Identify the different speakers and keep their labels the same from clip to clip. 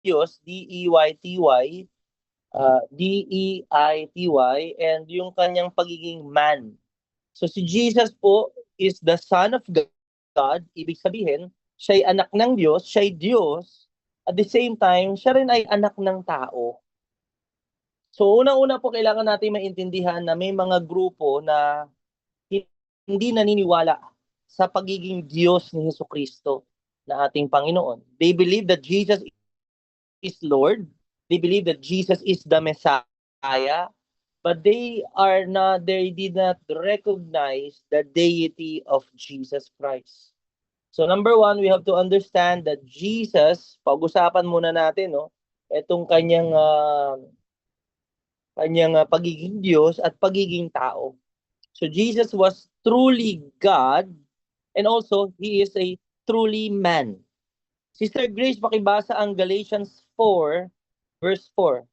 Speaker 1: Diyos, D-E-Y-T-Y, D-E-I-T-Y, and yung kanyang pagiging man. So si Jesus po is the Son of God, ibig sabihin, siya'y anak ng Diyos, siya'y Diyos, at the same time, siya rin ay anak ng tao. So unang-una po kailangan natin maintindihan na may mga grupo na hindi naniniwala sa pagiging Diyos ni Jesucristo na ating Panginoon. They believe that Jesus is Lord. They believe that Jesus is the Messiah, but they did not recognize the deity of Jesus Christ. So number one, we have to understand that Jesus, pag-usapan muna natin, no, itong kanyang pagiging Diyos at pagiging tao. So Jesus was truly God, and also he is a truly man. Sister Grace, pakibasa ang Galatians 4, verse 4.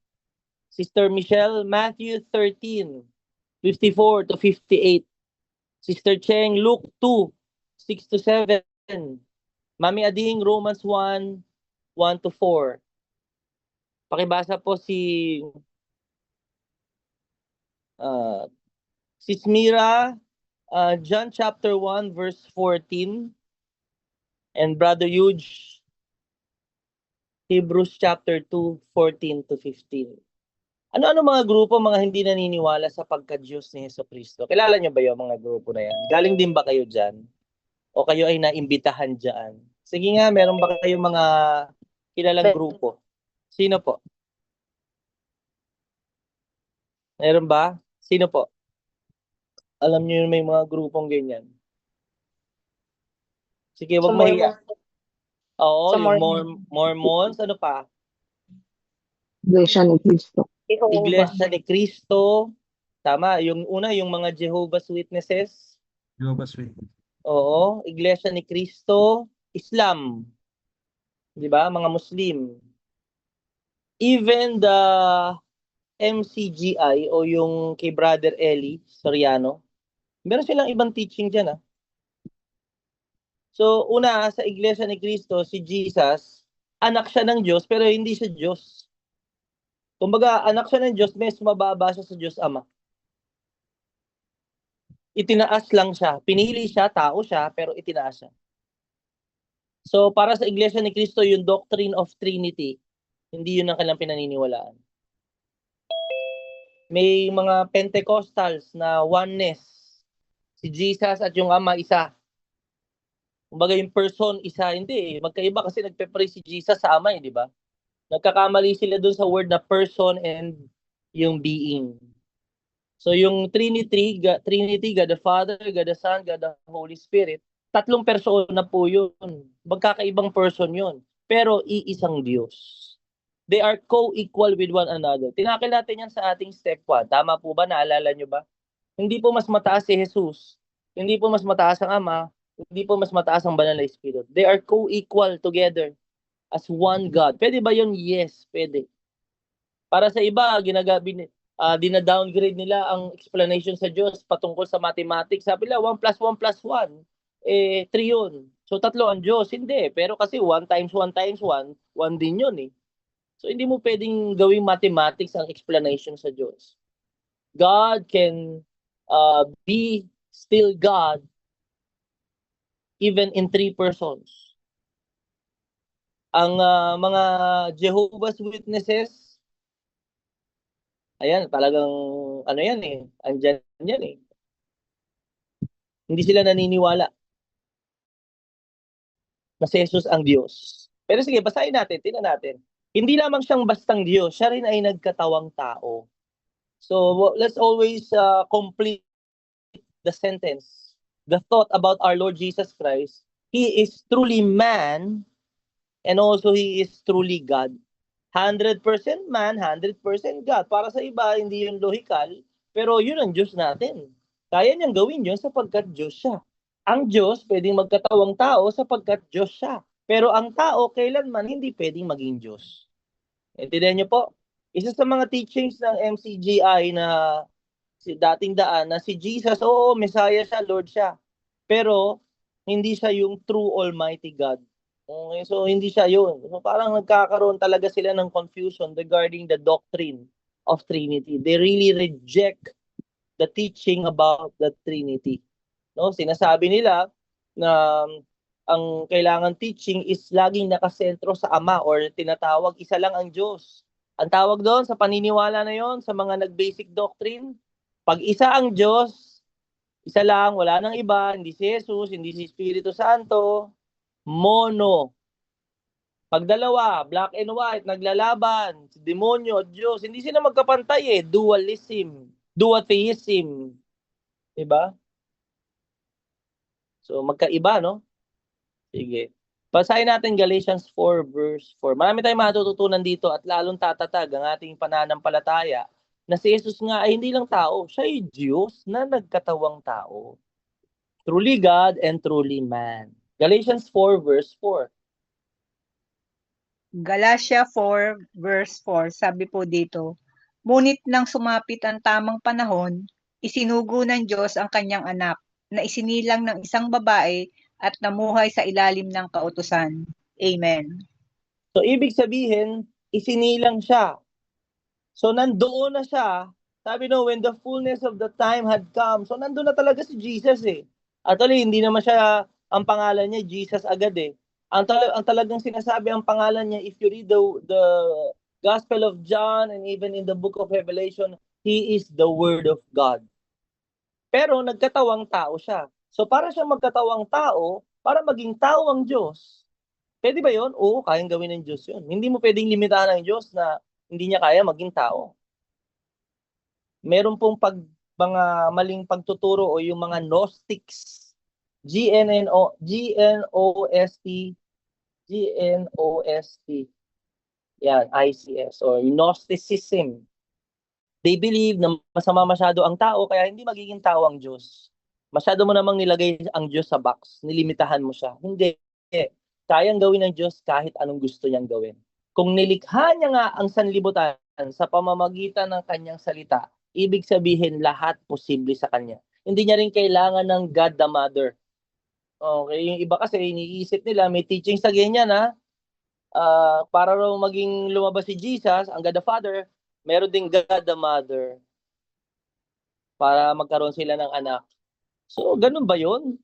Speaker 1: Sister Michelle, Matthew 13:54 to 58. Sister Cheng, Luke 2, 6 to 7. Mami Ading, Romans 1, 1 to 4. Pakibasa po si Smira, John chapter 1, verse 14. And Brother Huge, Hebrews chapter 2, 14 to 15. Ano-ano mga grupo mga hindi naniniwala sa pagka-Diyos ni Jesucristo? Kilala niyo ba yung mga grupo na yan? Galing din ba kayo dyan? O kayo ay naimbitahan dyan? Sige nga, meron ba kayong mga kilalang grupo? Sino po? Meron ba? Sino po? Alam niyo may mga grupong ganyan. Sige, wag mahiya. Oo,
Speaker 2: Sa
Speaker 1: yung Mormons, ano pa?
Speaker 3: Iglesia ni Cristo.
Speaker 1: Iglesia ni Cristo. Tama, yung una, yung mga Jehovah's Witnesses.
Speaker 4: Jehovah's Witness.
Speaker 1: Oo, Iglesia ni Cristo. Islam. Di ba? Mga Muslim. Even the MCGI o yung kay Brother Eli Soriano, meron silang ibang teaching dyan. So, una, sa Iglesia ni Cristo, si Jesus, anak siya ng Diyos, pero hindi siya Diyos. Kumbaga, anak siya ng Diyos, mas mababa siya sa Diyos Ama. Itinaas lang siya. Pinili siya, tao siya, pero itinaas siya. So, para sa Iglesia ni Cristo, yung doctrine of Trinity, hindi yun ang kanilang pinaniniwalaan. May mga Pentecostals na oneness. Si Jesus at yung Ama, isa. Kumbaga yung person, isa. Hindi. Magkaiba kasi nagpe-pray si Jesus sa Ama, di ba? Nagkakamali sila dun sa word na person and yung being. So yung Trinity, God the Father, God the Son, God the Holy Spirit, tatlong persona po yun. Magkakaibang person yun. Pero iisang Diyos. They are co-equal with one another. Tinakil natin yan sa ating step 1. Tama po ba? Naalala nyo ba? Hindi po mas mataas si Jesus. Hindi po mas mataas ang Ama. Hindi po mas mataas ang Banal na Espiritu. They are co-equal together as one God. Pwede ba yun? Yes, pwede. Para sa iba, dina-downgrade nila ang explanation sa Diyos patungkol sa mathematics. Sabi nila, 1 plus 1 plus 1, 3 yun. So, tatlo ang Diyos. Hindi. Pero kasi 1 times 1 times 1, 1 din yun eh. So, hindi mo pwedeng gawing mathematics ang explanation sa Diyos. God can be still God even in 3 persons. Ang mga Jehovah's Witnesses, ayan, talagang, ano yan eh, andyan yan eh. Hindi sila naniniwala na si Jesus ang Diyos. Pero sige, basahin natin, tingnan natin. Hindi lamang siyang bastang Diyos, siya rin ay nagkatawang tao. So, let's always complete the sentence. The thought about our Lord Jesus Christ. He is truly man, and also He is truly God. 100% man, 100% God. Para sa iba, hindi yun logical, pero yun ang Diyos natin. Kaya niyang gawin yun sapagkat Diyos siya. Ang Diyos pwedeng magkatawang tao sapagkat Diyos siya. Pero ang tao, kailanman hindi pwedeng maging Diyos. Intindihan niyo po? Isa sa mga teachings ng MCGI na dating daan na si Jesus, oo, Messiah siya, Lord siya. Pero hindi siya yung true Almighty God. Okay, so hindi siya yun. So parang nagkakaroon talaga sila ng confusion regarding the doctrine of Trinity. They really reject the teaching about the Trinity. No, sinasabi nila na ang kailangan teaching is laging nakasentro sa Ama or tinatawag isa lang ang Diyos. Ang tawag doon sa paniniwala na yon sa mga nag-basic doctrine, pag isa ang Diyos, isa lang, wala nang iba, hindi si Jesus, hindi si Espiritu Santo, mono. Pag dalawa, black and white, naglalaban, demonyo at Diyos, hindi sila magkapantay eh, dualism, duotheism, 'di ba? So magkaiba, no? Sige. Basahin natin Galatians 4 verse 4. Marami tayong matututunan dito at lalong tatatag ang ating pananampalataya na si Jesus nga ay hindi lang tao, siya ay Diyos na nagkatawang tao. Truly God and truly man. Galatians 4 verse 4.
Speaker 2: Galatia 4 verse 4, sabi po dito, ngunit nang sumapit ang tamang panahon, isinugo ng Diyos ang kanyang anak na isinilang ng isang babae at namuhay sa ilalim ng kautusan. Amen.
Speaker 1: So ibig sabihin, isinilang siya. So nandoon na siya. Sabi no, when the fullness of the time had come. So nandoon na talaga si Jesus eh. Actually, hindi naman siya, ang pangalan niya, Jesus agad eh. Ang talagang sinasabi ang pangalan niya, if you read the Gospel of John and even in the book of Revelation, He is the Word of God. Pero nagkatawang tao siya. So para siya magkatawang tao, para maging tao ang Diyos, pwede ba yun? Oo, kayang gawin ng Diyos yun. Hindi mo pwedeng limitahan ng Diyos na hindi niya kaya maging tao. Meron pong mga maling pagtuturo o yung mga Gnostics, Gnost, yan, ICS, or Gnosticism. They believe na masama masyado ang tao, kaya hindi magiging tao ang Diyos. Masyado mo namang nilagay ang Diyos sa box, nilimitahan mo siya. Hindi. Kayang gawin ng Diyos kahit anong gusto niyang gawin. Kung nilikha niya nga ang sanlibutan sa pamamagitan ng kanyang salita, ibig sabihin lahat posible sa kanya. Hindi niya rin kailangan ng God the Mother. Okay, yung iba kasi iniisip nila, may teaching sa ganyan na para raw maging lumabas si Jesus, ang God the Father, meron ding God the Mother para magkaroon sila ng anak. So, ganun ba yun?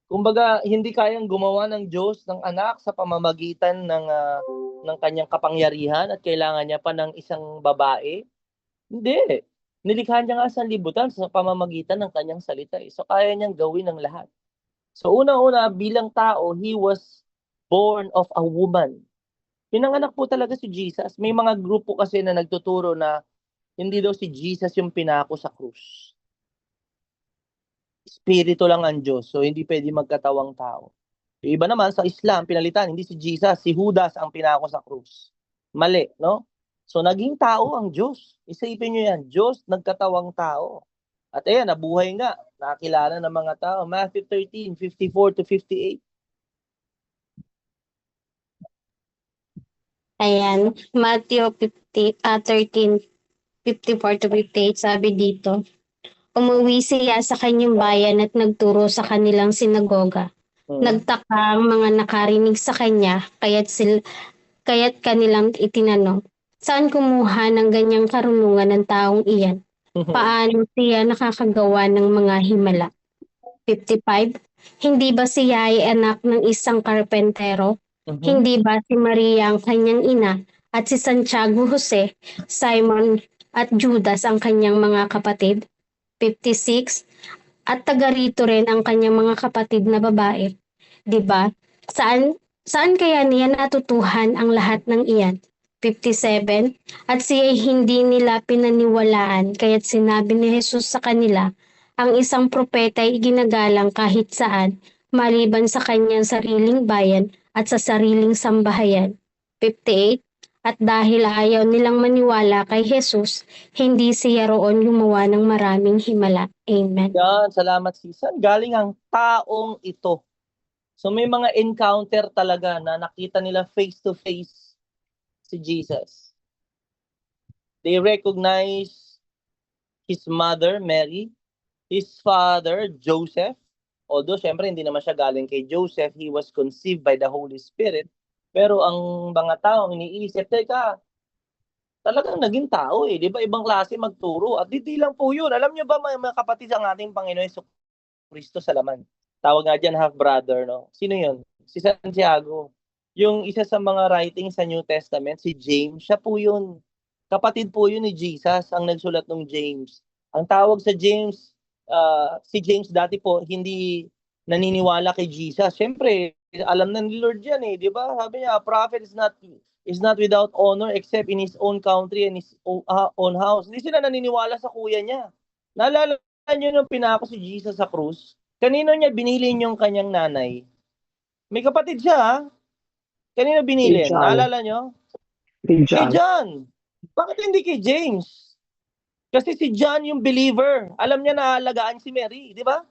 Speaker 1: Kumbaga, hindi kayang gumawa ng Diyos ng anak sa pamamagitan ng kanyang kapangyarihan at kailangan niya pa ng isang babae? Hindi. Nilikha niya nga sa libutan sa pamamagitan ng kanyang salita. So, kaya niyang gawin ang lahat. So, una-una, bilang tao, He was born of a woman. Pinanganak po talaga si Jesus. May mga grupo kasi na nagtuturo na hindi daw si Jesus yung pinako sa krus. Espiritu lang ang Diyos. So, hindi pwede magkatawang tao. Yung iba naman, sa Islam, pinalitan, hindi si Jesus, si Judas ang pinako sa krus. Mali, no? So, naging tao ang Diyos. Isipin nyo yan, Diyos, nagkatawang tao. At ayan, nabuhay nga. Nakakilala ng mga tao. Matthew 13, 54 to 58.
Speaker 4: Ayan, Matthew 13, 54 to 58, sabi dito, umuwi siya sa kanyang bayan at nagturo sa kanilang sinagoga. Nagtaka ang mga nakarinig sa kanya, kaya't kanilang itinanong, saan kumuha ng ganyang karunungan ng taong iyan? Paano siya nakakagawa ng mga himala? 55, hindi ba siya ay anak ng isang karpentero? Hindi ba si Maria ang kanyang ina at si Santiago, Jose, Simon at Judas ang kanyang mga kapatid? 56, at taga rito rin ang kanyang mga kapatid na babae. 'Di ba? Saan kaya niya natutuhan ang lahat ng iyan? 57, at siya ay hindi nila pinaniwalaan kaya't sinabi ni Jesus sa kanila, ang isang propeta ay ginagalang kahit saan, maliban sa kanyang sariling bayan at sa sariling sambahayan. 58, at dahil ayaw nilang maniwala kay Jesus, hindi siya roon gumawa ng maraming himala. Amen.
Speaker 1: Yan, salamat Susan. Galing ang taong ito. So may mga encounter talaga na nakita nila face to face si Jesus. They recognize his mother, Mary, his father, Joseph, Although, syempre, hindi naman siya galing kay Joseph. He was conceived by the Holy Spirit. Pero ang mga tao iniisip, teka, talagang naging tao eh. Di ba ibang klase magturo? At di lang po yun. Alam nyo ba mga kapatid ang ating Panginoon Jesucristo sa laman? Tawag nga dyan half-brother, no? Sino yun? Si Santiago. Yung isa sa mga writings sa New Testament, si James, siya po yun. Kapatid po yun ni Jesus, ang nagsulat ng James. Ang tawag sa James, si James dati po, hindi naniniwala kay Jesus. Siyempre, alam na ni Lord yan eh, di ba? Sabi niya, a prophet is not without honor except in his own country and his own house. Hindi sila naniniwala sa kuya niya. Naalala niyo nung pinako si Jesus sa krus? Kanino niya binilin yung kanyang nanay? May kapatid siya, ha? Kanino binilin?
Speaker 3: John.
Speaker 1: Naalala niyo?
Speaker 3: Kay
Speaker 1: Kay
Speaker 3: John.
Speaker 1: John. Bakit hindi kay James? Kasi si John yung believer. Alam niya na alagaan si Mary, di ba?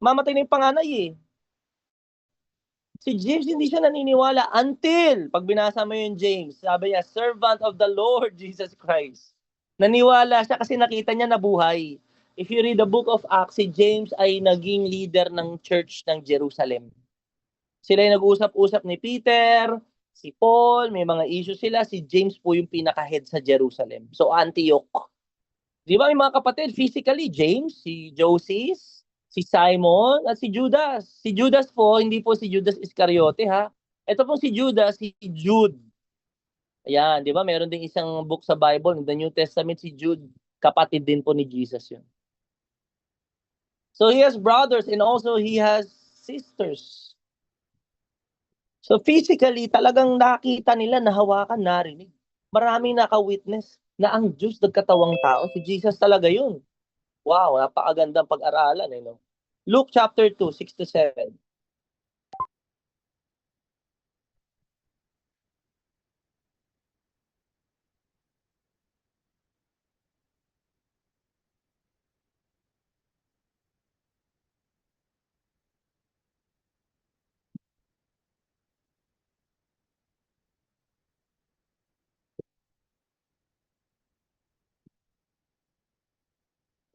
Speaker 1: Mamatay na yung panganay eh. Si James hindi siya naniniwala until pag binasa mo yung James, sabi niya, servant of the Lord Jesus Christ. Naniwala siya kasi nakita niya nabuhay. If you read the book of Acts, si James ay naging leader ng church ng Jerusalem. Sila yung nag-usap-usap ni Peter, si Paul, may mga issue sila. Si James po yung pinaka-head sa Jerusalem. So, Antioch. Di ba may mga kapatid? Physically, James, si Joses, si Simon, at si Judas. Si Judas po, hindi po si Judas Iscariote, ha? Ito po si Judas, si Jude. Ayan, di ba? Meron ding isang book sa Bible, in the New Testament, si Jude. Kapatid din po ni Jesus yun. So, he has brothers and also he has sisters. So physically, talagang nakita nila, nahawakan, narinig. Maraming naka-witness na ang Diyos nagkatawang tao. Si Jesus talaga yun. Wow, napakagandang pag-aralan. Eh, no? Luke chapter 2, 6-7.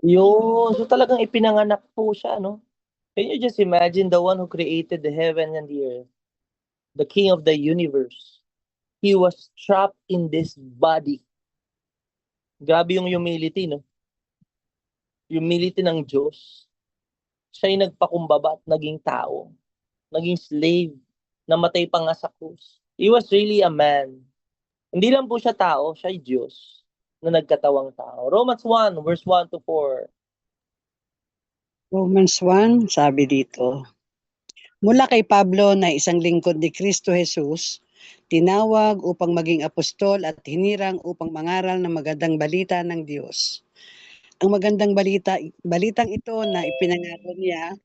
Speaker 1: Yun. So talagang ipinanganak po siya, no? Can you just imagine the one who created the heaven and the earth, the king of the universe? He was trapped in this body. Grabe yung humility, no? Humility ng Diyos. Siya ay nagpakumbaba at naging tao. Naging slave. Namatay pa nga sa krus. He was really a man. Hindi lang po siya tao, siya ay Diyos na nagkatawang tao. Romans 1, verse 1-4.
Speaker 5: Romans 1, sabi dito, mula kay Pablo na isang lingkod ni Kristo Jesus, tinawag upang maging apostol at hinirang upang mangaral ng magandang balita ng Diyos. Ang magandang balitang ito na ipinangako niya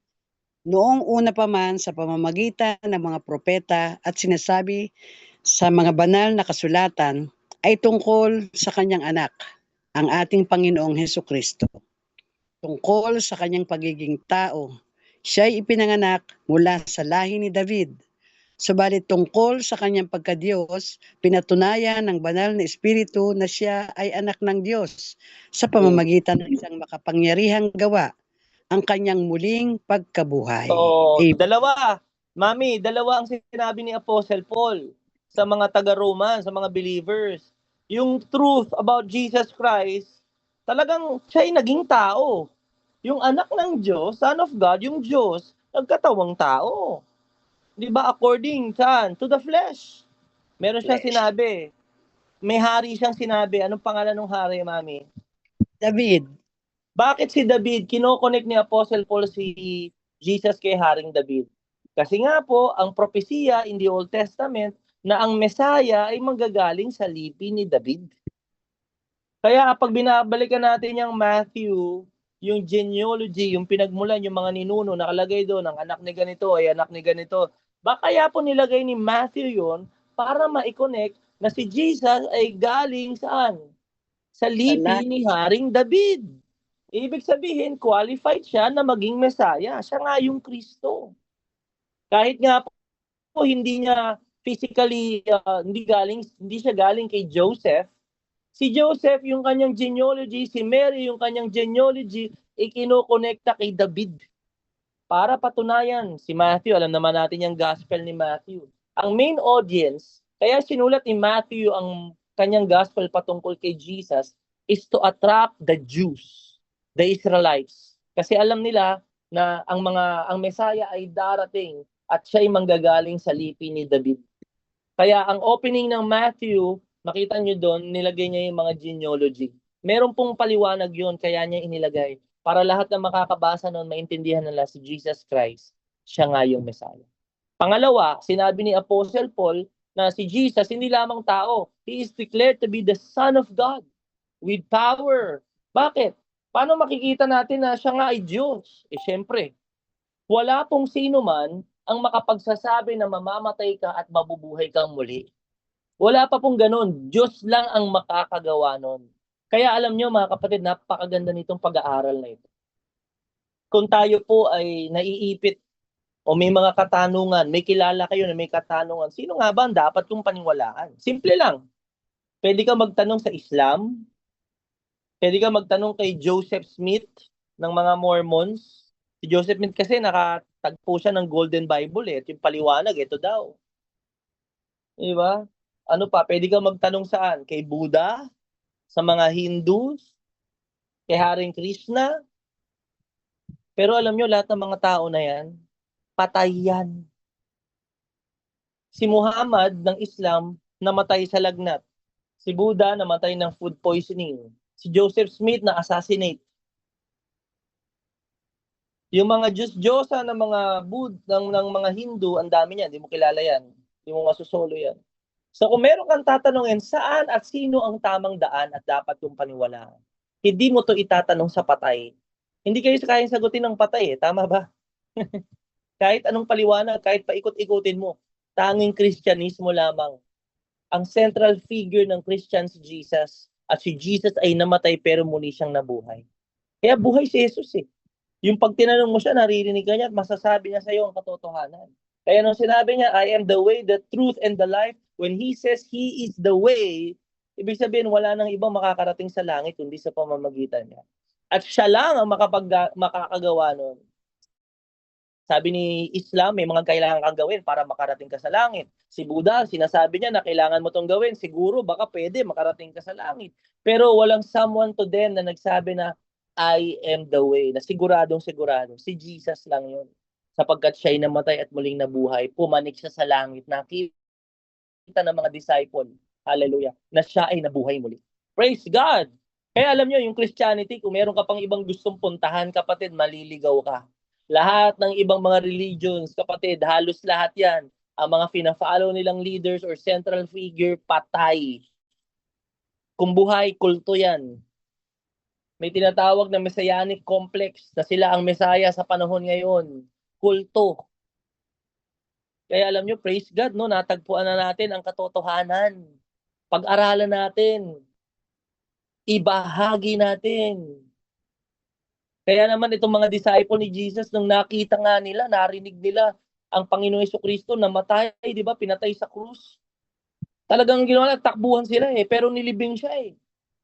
Speaker 5: noong una pa man sa pamamagitan ng mga propeta at sinasabi sa mga banal na kasulatan ay tungkol sa kanyang anak, ang ating Panginoong Hesukristo. Tungkol sa kanyang pagiging tao, siya ay ipinanganak mula sa lahi ni David. Subalit tungkol sa kanyang pagkadiyos, pinatunayan ng banal na Espiritu na siya ay anak ng Diyos sa pamamagitan ng isang makapangyarihang gawa, ang kanyang muling pagkabuhay.
Speaker 1: So,
Speaker 5: Amen.
Speaker 1: dalawa ang sinabi ni Apostle Paul sa mga taga-Roman, sa mga believers. Yung truth about Jesus Christ, talagang siya ay naging tao. Yung anak ng Diyos, Son of God, yung Diyos, nagkatawang tao. Di ba? According to the flesh. Meron siyang
Speaker 5: Flesh.
Speaker 1: sinabi. May hari siyang sinabi. Anong pangalan ng hari, Mami?
Speaker 5: David,
Speaker 1: Bakit si David? Kino-connect ni Apostle Paul si Jesus kay Haring David. Kasi nga po, ang propesiya in the Old Testament na ang Messiah ay manggagaling sa lipi ni David. Kaya pag binabalikan natin yung Matthew, yung genealogy, yung pinagmulan, yung mga ninuno, nakalagay doon, ang anak ni ganito ay anak ni ganito. Kaya po nilagay ni Matthew yon para ma-connect na si Jesus ay galing saan? Sa lipi ni Haring David. Ibig sabihin, qualified siya na maging Messiah. Siya nga yung Kristo. Kahit nga po hindi niya physically, hindi siya galing kay Joseph. Si Joseph, yung kanyang genealogy, si Mary, yung kanyang genealogy, ikinokonekta kay David. para patunayan. Si Matthew, alam naman natin yung gospel ni Matthew. Ang main audience, kaya sinulat ni Matthew ang kanyang gospel patungkol kay Jesus is to attract the Jews, the Israelites. Kasi alam nila na ang Messiah ay darating at siya ay manggagaling sa lipi ni David. Kaya ang opening ng Matthew, makita nyo doon, nilagay niya yung mga genealogy. Meron pong paliwanag yun, kaya niya inilagay. Para lahat ng makakabasa noon, maintindihan nila si Jesus Christ, siya nga yung Messiah. Pangalawa, sinabi ni Apostle Paul na si Jesus hindi lamang tao. He is declared to be the Son of God with power. Bakit? Paano makikita natin na siya nga ay Diyos? Siyempre, wala pong sino man ang makapagsasabi na mamamatay ka at mabubuhay kang muli. Wala pa pong ganun. Diyos lang ang makakagawa nun. Kaya alam nyo mga kapatid, napakaganda nitong pag-aaral na ito. Kung tayo po ay naiipit o may mga katanungan, may kilala kayo na may katanungan, sino nga ba ang dapat kong paniwalaan? Simple lang. Pwede ka magtanong sa Islam, pwede ka magtanong kay Joseph Smith ng mga Mormons. Si Joseph Smith kasi nakatagpo siya ng Golden Bible eh. At yung paliwanag, ito daw. Diba? Ano pa, pwede ka magtanong saan? Kay Buddha, sa mga Hindus, kay Haring Krishna. Pero alam nyo, lahat ng mga tao na yan, patay yan. Si Muhammad ng Islam, namatay sa lagnat. Si Buddha, namatay ng food poisoning. Si Joseph Smith, na-assassinate. Yung mga Diyos-Diyosa ng mga ng mga Hindu, ang dami niyan, hindi mo kilala yan. Hindi mo masusolo yan. So kung meron kang tatanungin, saan at sino ang tamang daan at dapat yung paniwalaan? Hindi mo to itatanong sa patay. Hindi kayo kayang sagutin ng patay eh. Tama ba? Kahit anong paliwanag, kahit paikot-ikutin mo, tanging Kristyanismo lamang. Ang central figure ng Christian si Jesus. At si Jesus ay namatay pero muli siyang nabuhay. Kaya buhay si Jesus eh. Yung pag tinanong mo siya, naririnig ka niya at masasabi niya sa iyo ang katotohanan. Kaya nung sinabi niya, I am the way, the truth, and the life, when He says He is the way, ibig sabihin wala nang ibang makakarating sa langit kundi sa pamamagitan niya. At siya lang ang makakagawa nun. Sabi ni Islam, may mga kailangan kang gawin para makarating ka sa langit. Si Buddha, sinasabi niya na kailangan mo itong gawin. Siguro, baka pwede makarating ka sa langit. Pero walang someone to them na nagsabi na, I am the way, na siguradong sigurado. Si Jesus lang yun. Sapagkat siya'y namatay at muling nabuhay, pumanik siya sa langit, nakita ng mga disciple, hallelujah, na siya ay nabuhay muli. Praise God! Kaya alam nyo, yung Christianity, kung meron ka pang ibang gustong puntahan, kapatid, maliligaw ka. Lahat ng ibang mga religions, kapatid, halos lahat yan, ang mga fina-follow nilang leaders or central figure, patay. Kung buhay, kulto yan. May tinatawag na messianic complex na sila ang Messiah sa panahon ngayon. Kulto. Kaya alam nyo, praise God, no? Natagpuan na natin ang katotohanan. Pag-aralan natin. Ibahagi natin. Kaya naman itong mga disciple ni Jesus, nung nakita nga nila, narinig nila ang Panginoong Jesucristo namatay, di ba? Pinatay sa krus. Talagang ginawa, takbuhan sila eh. Pero nilibing siya eh.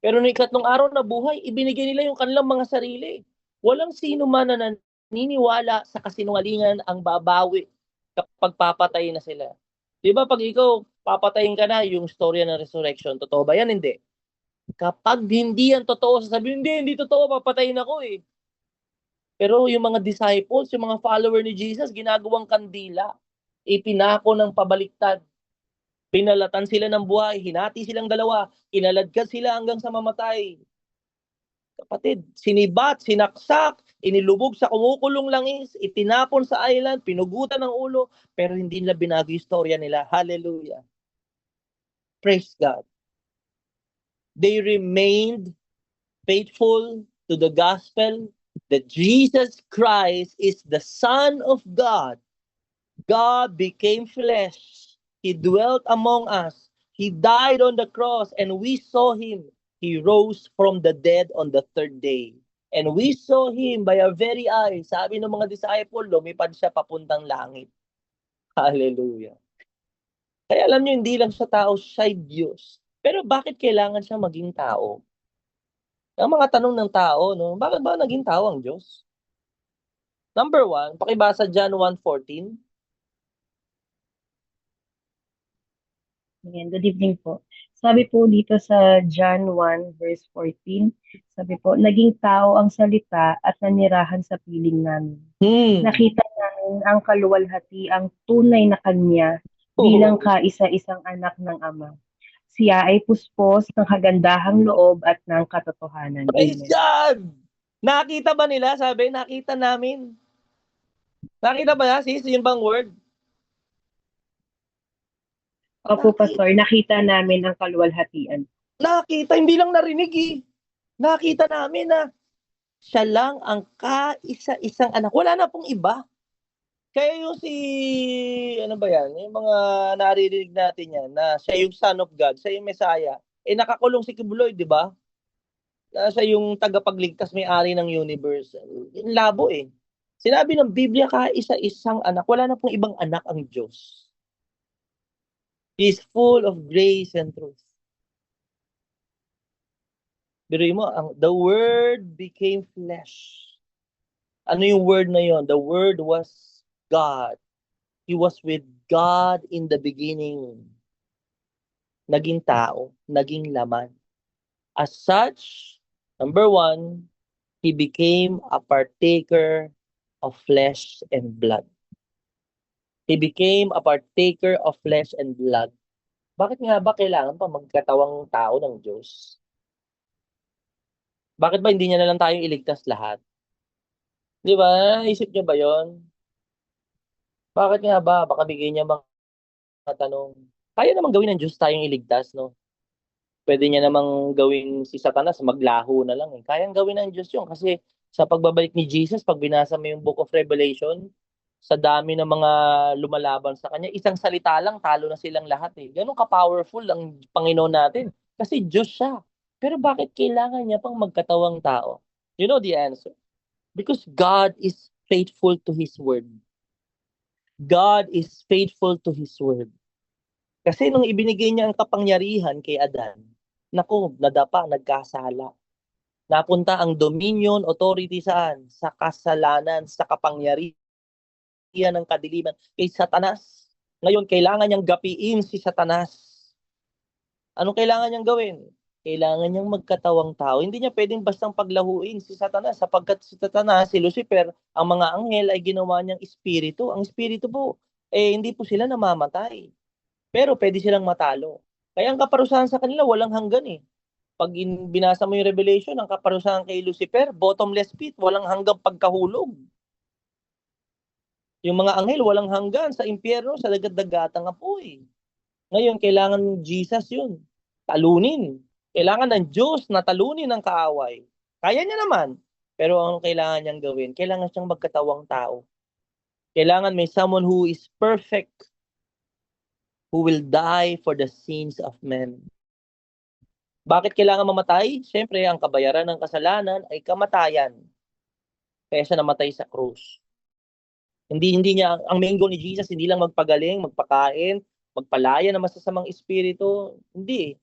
Speaker 1: Pero noong ikatlong araw na buhay, ibinigay nila yung kanilang mga sarili. Walang sino man na naniniwala sa kasinungalingan ang babawi kapag papatay na sila. Di ba pag ikaw papatayin ka na, yung storya ng resurrection, totoo ba yan? Hindi. Kapag hindi yan totoo, sasabihin, hindi totoo, papatayin ako eh. Pero yung mga disciples, yung mga follower ni Jesus, ginagawang kandila. Ipinako ng pabaliktad. Pinalatan sila ng buhay, hinati silang dalawa, inaladkad sila hanggang sa mamatay. Kapatid, sinibat, sinaksak, inilubog sa kumukulong langis, itinapon sa island, pinugutan ng ulo, pero hindi nila binago yung storya nila. Hallelujah. Praise God. They remained faithful to the gospel that Jesus Christ is the Son of God. God became flesh. He dwelt among us. He died on the cross and we saw Him. He rose from the dead on the third day. And we saw Him by our very eyes. Sabi ng mga disciple, lumipad siya papuntang langit. Hallelujah. Kaya alam niyo, hindi lang siya tao, siya'y Diyos. Pero bakit kailangan siya maging tao? Ang mga tanong ng tao, no? Bakit ba naging tao ang Diyos? Number 1, pakibasa John 1:14.
Speaker 6: Ayan, good evening po. Sabi po dito sa John 1 verse 14, sabi po, naging tao ang salita at nanirahan sa piling namin. Nakita namin ang kaluwalhati, ang tunay na kanya bilang kaisa-isang anak ng Ama. Siya ay puspos ng kagandahang loob at ng katotohanan.
Speaker 1: Praise
Speaker 6: Amen.
Speaker 1: God! Nakita ba nila? Sabi, nakita namin. Nakita ba na, sis? Yun bang word?
Speaker 6: Opo, Pastor, nakita namin ang kaluwalhatian.
Speaker 1: Nakita, hindi lang narinig eh. Nakita namin na siya lang ang kaisa-isang anak. Wala na pong iba. Kaya yung ano ba yan? Yung mga naririnig natin yan, na siya yung Son of God, siya yung Messiah. Nakakulong si Kibuloy, di ba? Na siya yung tagapagligtas, may-ari ng universe. Yung labo eh. Sinabi ng Biblia, kaisa-isang anak. Wala na pong ibang anak ang Diyos. He is full of grace and truth. Biruin mo, the Word became flesh. Ano yung word na yon? The Word was God. He was with God in the beginning. Naging tao, naging laman. As such, number 1, He became a partaker of flesh and blood. He became a partaker of flesh and blood. Bakit nga ba kailangan pa magkatawang tao ng Diyos? Bakit ba hindi niya na lang tayong iligtas lahat? Di ba? Isip niyo ba yon? Bakit nga ba? Baka bigay niya mga tanong. Kaya namang gawin ng Diyos tayong iligtas, no? Pwede niya namang gawin si Satanas, maglaho na lang. Kayang gawin ng Diyos yun. Kasi sa pagbabalik ni Jesus, pag binasa mo yung Book of Revelation, sa dami ng mga lumalaban sa kanya, isang salita lang, talo na silang lahat eh. Ganun ka-powerful ang Panginoon natin. Kasi Diyos siya. Pero bakit kailangan niya pang magkatawang tao? You know the answer. Because God is faithful to His word. God is faithful to His word. Kasi nung ibinigay niya ang kapangyarihan kay Adan, naku, nadapa, nagkasala. Napunta ang dominion, authority saan? Sa kasalanan, sa kapangyarihan ng kadiliman kay Satanas. Ngayon, kailangan niyang gapiin si Satanas. Anong kailangan niyang gawin? Kailangan niyang magkatawang tao. Hindi niya pwedeng bastang paglahuin si Satanas sapagkat si Satanas, si Lucifer, ang mga anghel ay ginawa niyang espiritu. Ang espiritu po, hindi po sila namamatay. Pero pwede silang matalo. Kaya ang kaparusahan sa kanila walang hanggan eh. Pag binasa mo yung Revelation, ang kaparusahan kay Lucifer, bottomless pit, walang hanggang pagkahulog. Yung mga anghel, walang hanggan sa impyerno, sa dagat-dagatang apoy. Ngayon, kailangan Jesus yun. Talunin. Kailangan ng Diyos na talunin ang kaaway. Kaya niya naman. Pero ang kailangan niyang gawin? Kailangan siyang magkatawang tao. Kailangan may someone who is perfect, who will die for the sins of men. Bakit kailangan mamatay? Siyempre, ang kabayaran ng kasalanan ay kamatayan. Kaya siya namatay sa krus. Hindi niya, ang main goal ni Jesus, hindi lang magpagaling, magpakain, magpalaya ng masasamang espiritu. Hindi.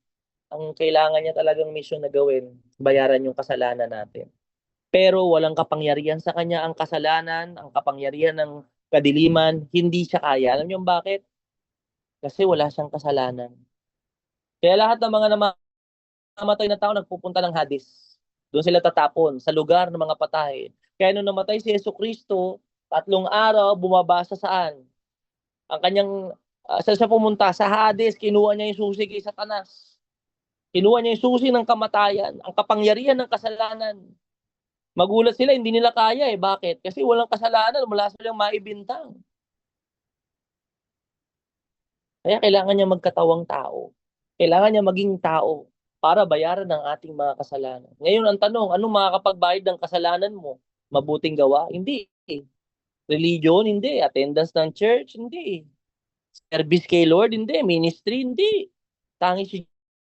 Speaker 1: Ang kailangan niya talagang mission na gawin, bayaran yung kasalanan natin. Pero walang kapangyarihan sa kanya ang kasalanan, ang kapangyarihan ng kadiliman, hindi siya kaya. Alam niyo bakit? Kasi wala siyang kasalanan. Kaya lahat ng mga namatay na tao nagpupunta ng Hades. Doon sila tatapon, sa lugar ng mga patay. Kaya nung namatay si Jesucristo, 3 araw, bumabasa saan? Ang kanyang, saan siya pumunta? Sa Hades, kinuha niya yung susi kay Satanas. Kinuha niya yung susi ng kamatayan, ang kapangyarihan ng kasalanan. Magulat sila, hindi nila kaya eh. Bakit? Kasi walang kasalanan, wala silang maibintang. Kaya kailangan niya magkatawang tao. Kailangan niya maging tao para bayaran ng ating mga kasalanan. Ngayon ang tanong, anong makakapagbayad ng kasalanan mo? Mabuting gawa? Hindi. Religion? Hindi. Attendance ng church? Hindi. Service kay Lord? Hindi. Ministry? Hindi. Tangi si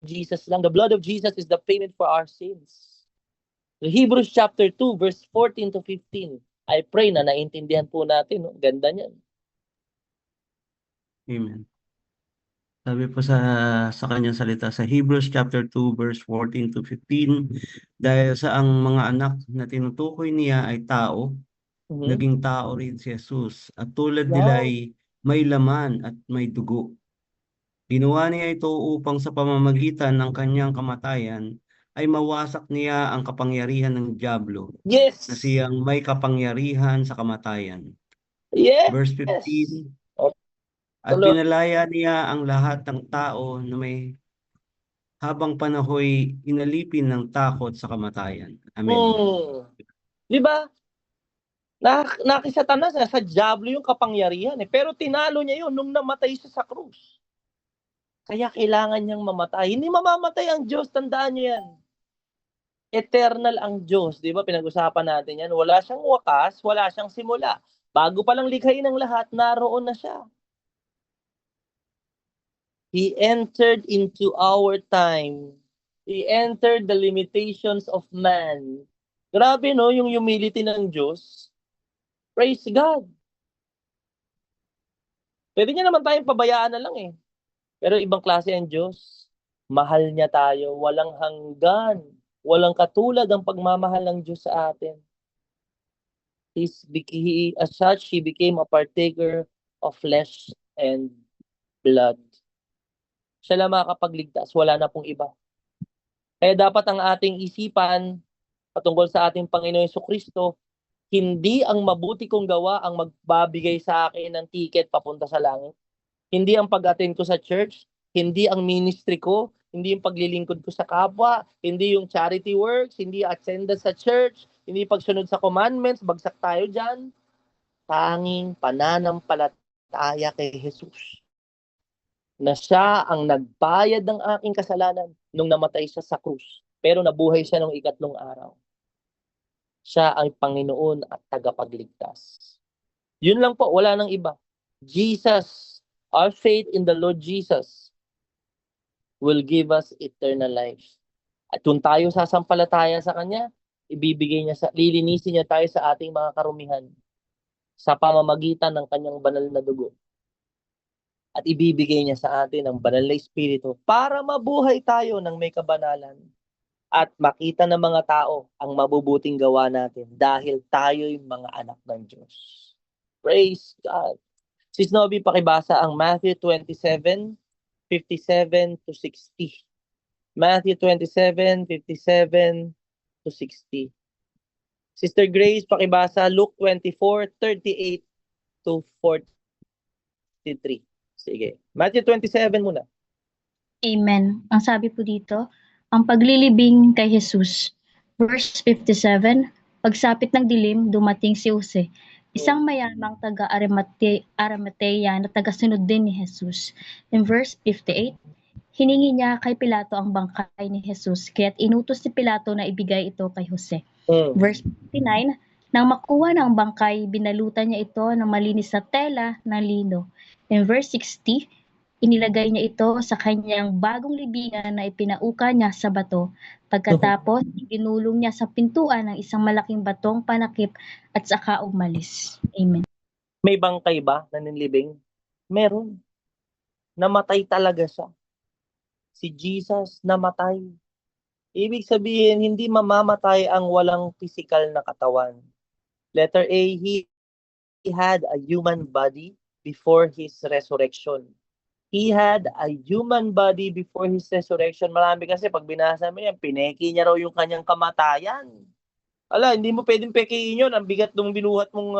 Speaker 1: Jesus lang. The blood of Jesus is the payment for our sins. Hebrews chapter 2 verse 14 to 15. I pray na naintindihan po natin. No? Ganda niyan.
Speaker 7: Amen. Sabi po sa kanyang salita sa Hebrews chapter 2 verse 14 to 15, dahil sa ang mga anak na tinutukoy niya ay tao,
Speaker 1: Mhm.
Speaker 7: naging tao rin si Jesus. At tulad
Speaker 1: Wow.
Speaker 7: nila ay may laman at may dugo. Ginawa niya ito upang sa pamamagitan ng kanyang kamatayan ay mawasak niya ang kapangyarihan ng dyablo
Speaker 1: Yes.
Speaker 7: na siyang may kapangyarihan sa kamatayan.
Speaker 1: Yes.
Speaker 7: Verse 15,
Speaker 1: Oh,
Speaker 7: at
Speaker 1: tuloy.
Speaker 7: pinalaya niya ang lahat ng tao na may habang panahoy inalipin ng takot sa kamatayan. Amen.
Speaker 1: Di ba? Nakisatanas na sa dyablo yung kapangyarihan pero tinalo niya yun nung namatay siya sa krus. Kaya kailangan niyang mamatay. Hindi mamamatay ang Diyos, tandaan niyo yan. Eternal ang Diyos, di ba? Pinag-usapan natin yan. Wala siyang wakas, wala siyang simula. Bago pa lang likhain ng lahat, naroon na siya. He entered into our time. He entered the limitations of man. Grabe no, yung humility ng Diyos. Praise God. Pwede niya naman tayong pabayaan na lang eh. Pero ibang klase ang Diyos. Mahal niya tayo. Walang hanggan. Walang katulad ang pagmamahal ng Diyos sa atin. As such, He became a partaker of flesh and blood. Siya lang makakapagligtas. Wala na pong iba. Kaya dapat ang ating isipan patungkol sa ating Panginoon Jesucristo, hindi ang mabuti kong gawa ang magbabigay sa akin ng ticket papunta sa langit. Hindi ang pag-attend ko sa church, hindi ang ministry ko, hindi yung paglilingkod ko sa kapwa, hindi yung charity works, hindi attendance sa church, hindi pagsunod sa commandments, bagsak tayo dyan. Tanging pananampalataya kay Jesus. Na siya ang nagbayad ng aking kasalanan nung namatay siya sa krus. Pero nabuhay siya nung ikatlong araw. Siya ang Panginoon at tagapagligtas. Yun lang po, wala nang iba. Jesus, our faith in the Lord Jesus will give us eternal life. At kung tayo sasampalataya sa Kanya, lilinisin niya tayo sa ating mga karumihan sa pamamagitan ng Kanyang banal na dugo. At ibibigay niya sa atin ang banal na Espiritu para mabuhay tayo ng may kabanalan at makita ng mga tao ang mabubuting gawa natin dahil tayo'y mga anak ng Diyos. Praise God. Sis Novi, pakibasa ang Matthew 27, 57 to 60. Matthew 27, 57 to 60. Sister Grace, pakibasa Luke 24, 38 to 43. Sige. Matthew 27 muna.
Speaker 8: Amen. Ang sabi po dito, ang paglilibing kay Jesus. Verse 57, pagsapit ng dilim, dumating si Jose, isang mayamang taga-Arimatea na tagasunod din ni Jesus. In verse 58, hiningi niya kay Pilato ang bangkay ni Jesus, kaya't inutos si Pilato na ibigay ito kay Jose. Verse 59, nang makuha ng bangkay, binalutan niya ito ng malinis na tela ng lino. In verse 60, inilagay niya ito sa kanyang bagong libingan na ipinauka niya sa bato. Pagkatapos, inulong niya sa pintuan ng isang malaking batong panakip at saka umalis. Amen.
Speaker 1: May bangkay ba na nilibing? Meron. Namatay talaga siya. Si Jesus namatay. Ibig sabihin, hindi mamamatay ang walang physical na katawan. Letter A, he had a human body before his resurrection. He had a human body before his resurrection. Marami kasi pag binasa mo yan, pineki niya raw yung kanyang kamatayan. Hindi mo pwedeng pekiin yun. Ang bigat nung binuhat mong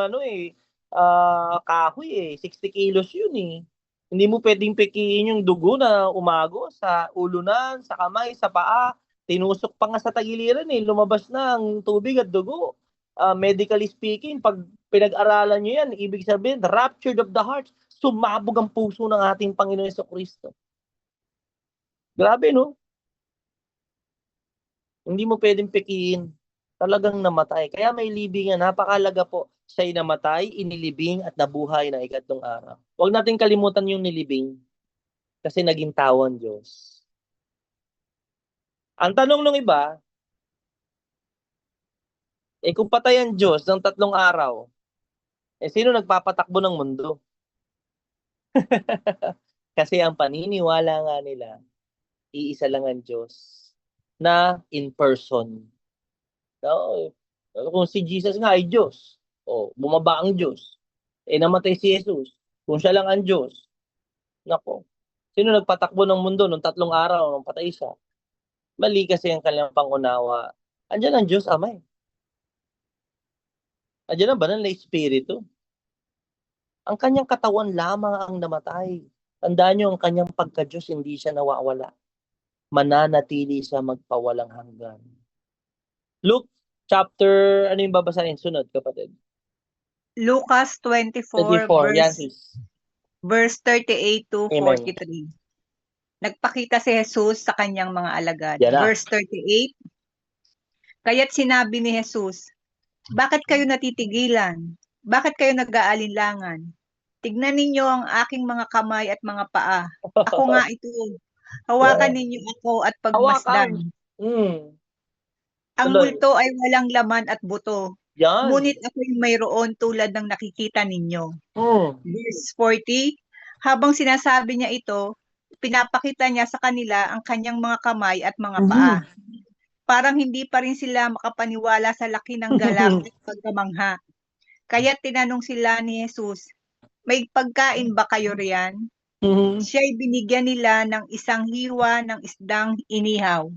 Speaker 1: kahoy 60 kilos yun eh. Hindi mo pwedeng pekiin yung dugo na umago sa ulunan, sa kamay, sa paa. Tinusok pa nga sa tagiliran lumabas na ang tubig at dugo. Medically speaking, pag pinag-aralan nyo yan, ibig sabihin, ruptured of the heart, sumabog ang puso ng ating Panginoon Jesucristo. Grabe, no? Hindi mo pwedeng pekiin. Talagang namatay. Kaya may libingan, napakalaga po. Siya'y namatay, inilibing at nabuhay na ikatlong araw. Huwag natin kalimutan yung nilibing kasi naging tao ang Diyos. Ang tanong ng iba, kung patay ang Diyos ng 3 araw, sino nagpapatakbo ng mundo? Kasi ang paniniwala nga nila, iisa lang ang Diyos na in person. No? Kung si Jesus nga ay Diyos, O, bumaba ang Diyos. Namatay si Jesus. Kung siya lang ang Diyos, nako, sino nagpatakbo ng mundo nung 3 araw nung patay siya? Mali kasi ang kanilang pangunawa. Andiyan ang Diyos Ama eh. Andiyan ang banal na Espiritu. Ang kanyang katawan lamang ang namatay. Tandaan niyo, ang kanyang pagka-Diyos hindi siya nawawala. Mananatili siya magpawalang hanggan. Luke chapter, ano yung babasahin? Sunod, kapatid.
Speaker 2: Lucas 24,
Speaker 1: 24, yan sis.
Speaker 2: verse 38 to
Speaker 1: Amen.
Speaker 2: 43. Nagpakita si Jesus sa kanyang mga alagad.
Speaker 1: Yan na.
Speaker 2: Verse 38, kaya't sinabi ni Jesus, bakit kayo natitigilan? Bakit kayo nag-aalinlangan? Tignan ninyo ang aking mga kamay at mga paa. Ako nga ito. Hawakan ninyo ako at pagmasdan. Ang multo ay walang laman at buto.
Speaker 1: Yan.
Speaker 2: Ngunit ako'y mayroon tulad ng nakikita ninyo. Verse 40, habang sinasabi niya ito, pinapakita niya sa kanila ang kanyang mga kamay at mga paa. Parang hindi pa rin sila makapaniwala sa laki ng galak at pagkamangha. Kaya tinanong sila ni Jesus, may pagkain ba kayo riyan? Siya'y binigyan nila ng isang hiwa ng isdang inihaw.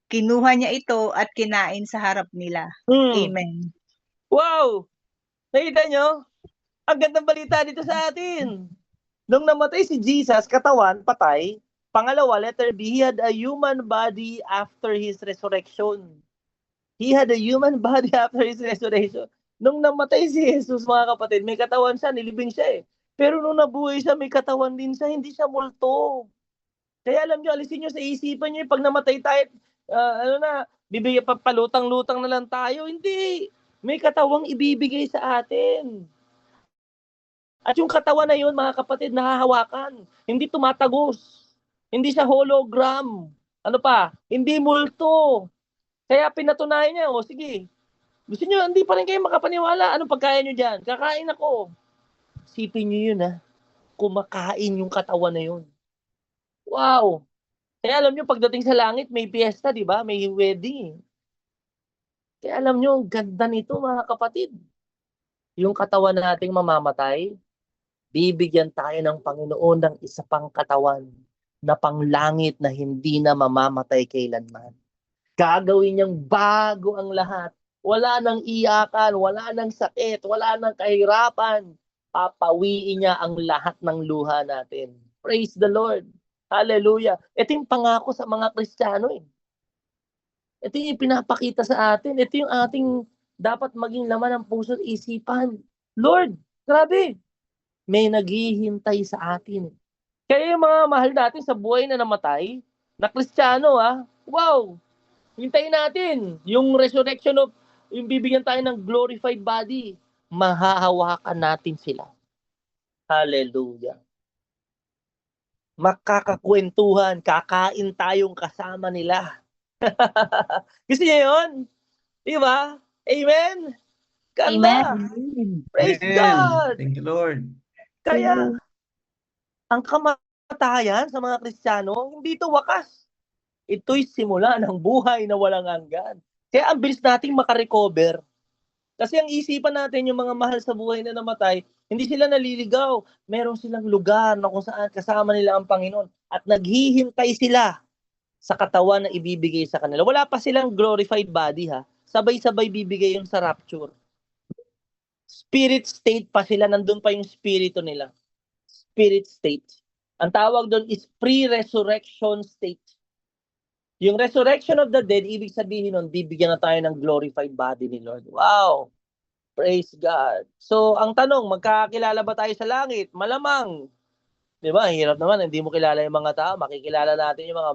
Speaker 2: Kinuha niya ito at kinain sa harap nila. Amen.
Speaker 1: Wow! Nakita nyo? Ang gandang balita dito sa atin. Nung namatay si Jesus, katawan, patay. Pangalawa, letter B, he had a human body after his resurrection. He had a human body after his resurrection. Nung namatay si Jesus, mga kapatid, may katawan siya, nilibing siya eh. Pero nung nabuhay siya, may katawan din siya, hindi siya multo. Kaya alam nyo, alisin nyo sa isipan nyo, pag namatay tayo, bibigyan pa palutang-lutang na lang tayo. Hindi. May katawang ibibigay sa atin. At yung katawan na yun, mga kapatid, nahahawakan. Hindi tumatagos. Hindi siya hologram. Ano pa? Hindi multo. Kaya pinatunayan niya, sige. Gusto nyo, hindi pa rin kayo makapaniwala. Anong pagkain nyo dyan? Kakain ako. Sipin nyo yun, kumakain yung katawan na yun. Wow! Kaya alam nyo, pagdating sa langit, may piyesta, di ba? May wedding. Kaya alam nyo, ang ganda nito, mga kapatid. Yung katawan nating mamamatay, bibigyan tayo ng Panginoon ng isa pang katawan na panglangit na hindi na mamamatay kailanman. Gagawin niyang bago ang lahat. Wala nang iyakan, wala nang sakit, wala nang kahirapan. Papawiin niya ang lahat ng luha natin. Praise the Lord. Hallelujah. Ito yung pangako sa mga Kristiyano eh. Ito yung pinapakita sa atin. Ito yung ating dapat maging laman ng puso at isipan. Lord, grabe. May naghihintay sa atin. Kaya yung mga mahal natin sa buhay na namatay, na Kristiyano wow. Hintayin natin yung resurrection of, yung bibigyan tayo ng glorified body. Mahahawakan natin sila. Hallelujah. Makakakwentuhan, kakain tayong kasama nila. Gusto niyo yun? Di ba? Amen? Ganda.
Speaker 8: Amen.
Speaker 1: Praise
Speaker 7: Amen.
Speaker 1: God.
Speaker 7: Thank you, Lord.
Speaker 1: Kaya, ang kamatayan sa mga Kristiyano, hindi ito wakas. Ito'y simula ng buhay na walang hanggan. Kaya ang bilis nating makarecover. Kasi ang isipan natin, yung mga mahal sa buhay na namatay, hindi sila naliligaw. Meron silang lugar na kung saan kasama nila ang Panginoon. At naghihintay sila sa katawan na ibibigay sa kanila. Wala pa silang glorified body Sabay-sabay bibigay yung sa rapture. Spirit state pa sila, nandun pa yung spirito nila. Spirit state. Ang tawag doon is pre-resurrection state. Yung resurrection of the dead, ibig sabihin nun, bibigyan na tayo ng glorified body ni Lord. Wow! Praise God. So, ang tanong, magkakilala ba tayo sa langit? Malamang. Di ba? Hirap naman, hindi mo kilala yung mga tao. Makikilala natin yung mga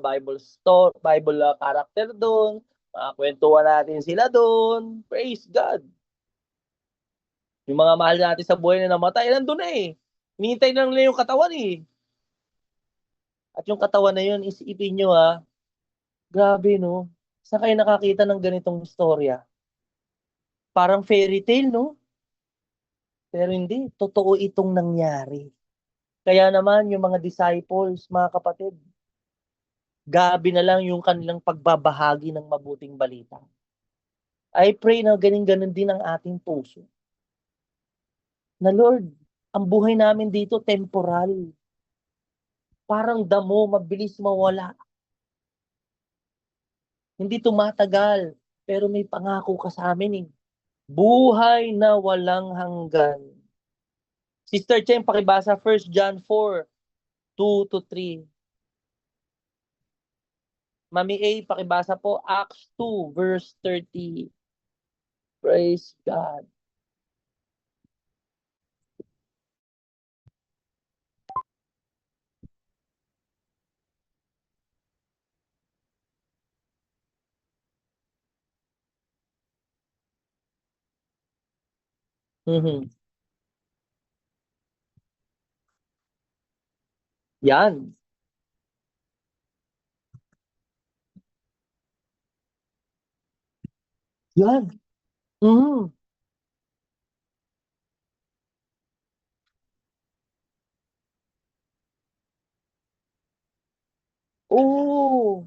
Speaker 1: Bible character doon. Kwentuhan natin sila doon. Praise God. Yung mga mahal natin sa buhay na namatay, nandun na eh. Hinihintay na nila yung katawan eh. At yung katawan na yun, isipin nyo grabe no. Saan kayo nakakita ng ganitong istorya? Parang fairy tale no? Pero hindi, totoo itong nangyari. Kaya naman yung mga disciples, mga kapatid, gabi na lang yung kanilang pagbabahagi ng mabuting balita. I pray na ganin-ganon din ang ating puso. na Lord, ang buhay namin dito temporal. Parang damo, mabilis mawala. Hindi tumatagal, pero may pangako ka sa amin eh. Buhay na walang hanggan. Sister Chen, pakibasa 1 John 4, 2-3. Mami A, pakibasa po Acts 2, verse 30. Praise God. Mhm. Yan. Yan. Mhm. Oo.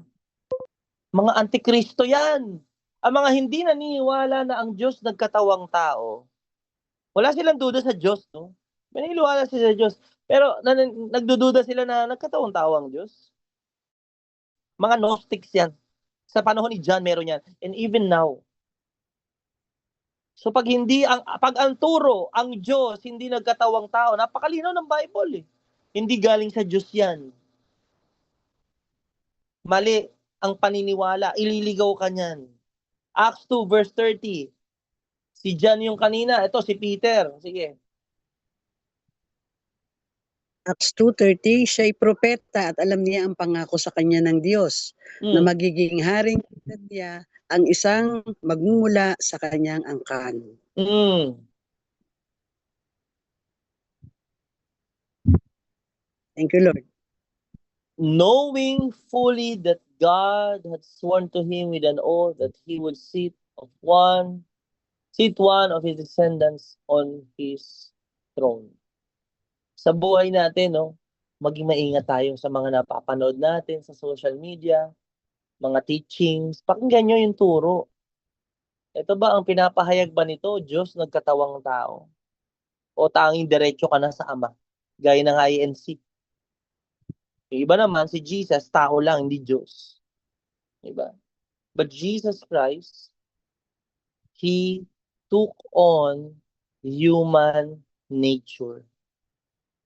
Speaker 1: Mga antikristo yan. Ang mga hindi naniniwala na ang Diyos nagkatawang tao, wala silang duda sa Diyos, no? Maniniwala sila sa Diyos. Pero nagdududa sila na nagkatawang tao ang Diyos. Mga Gnostics yan. Sa panahon ni John, meron yan. And even now. So pag ang turo, ang Diyos, hindi nagkatawang tao, napakalinaw ng Bible eh. Hindi galing sa Diyos yan. Mali ang paniniwala, ililigaw ka niyan. Acts 2 verse 30. Si John yung kanina, ito si Peter. Sige.
Speaker 5: Acts 2:30, siya'y propeta at alam niya ang pangako sa kanya ng Diyos na magiging haring niya ang isang magmumula sa kanyang angkan. Thank you, Lord.
Speaker 1: Knowing fully that God had sworn to him with an oath that he would seat one of his descendants on his throne. Sa buhay natin, no, maging maingat tayo sa mga napapanood natin sa social media, mga teachings. Pakinggan nyo yung turo. Ito ba ang pinapahayag ba nito? Diyos nagkatawang tao? O tanging diretso ka na sa Ama? Gaya ng INC. Yung iba naman, si Jesus, tao lang, hindi Diyos. Diba? But Jesus Christ, He took on human nature.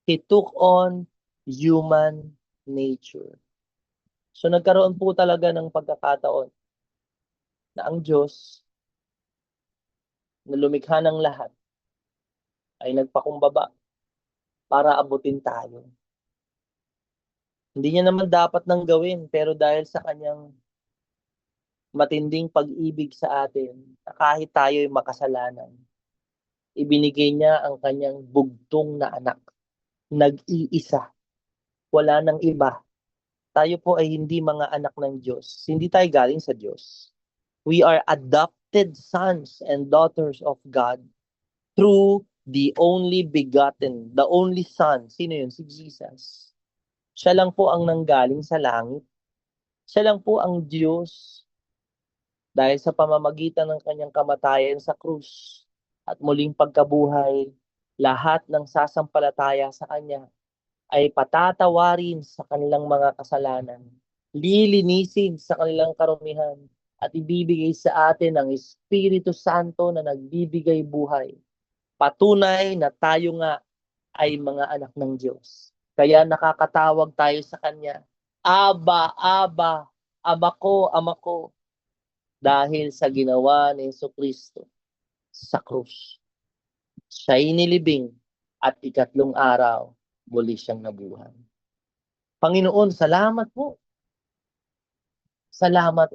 Speaker 1: He took on human nature. So nagkaroon po talaga ng pagkakataon na ang Diyos na lumikha ng lahat ay nagpakumbaba para abutin tayo. Hindi niya naman dapat nang gawin, pero dahil sa kanyang matinding pag-ibig sa atin, kahit tayo ay makasalanan, ibinigay niya ang kanyang bugtong na anak. Nag-iisa. Wala nang iba. Tayo po ay hindi mga anak ng Diyos. Hindi tayo galing sa Diyos. We are adopted sons and daughters of God through the only begotten, the only Son. Sino yun? Si Jesus. Siya lang po ang nanggaling sa langit. Siya lang po ang Diyos. Dahil sa pamamagitan ng kanyang kamatayan sa krus at muling pagkabuhay, lahat ng sasampalataya sa kanya ay patatawarin sa kanilang mga kasalanan, lilinisin sa kanilang karumihan, at ibibigay sa atin ang Espiritu Santo na nagbibigay buhay. Patunay na tayo nga ay mga anak ng Diyos. Kaya nakakatawag tayo sa Kanya, Aba, Aba, Ama ko, Ama ko, dahil sa ginawa ni Jesucristo sa krus. Siya'y nilibing at ikatlong araw, muli siyang nabuhay. Panginoon, salamat po. Salamat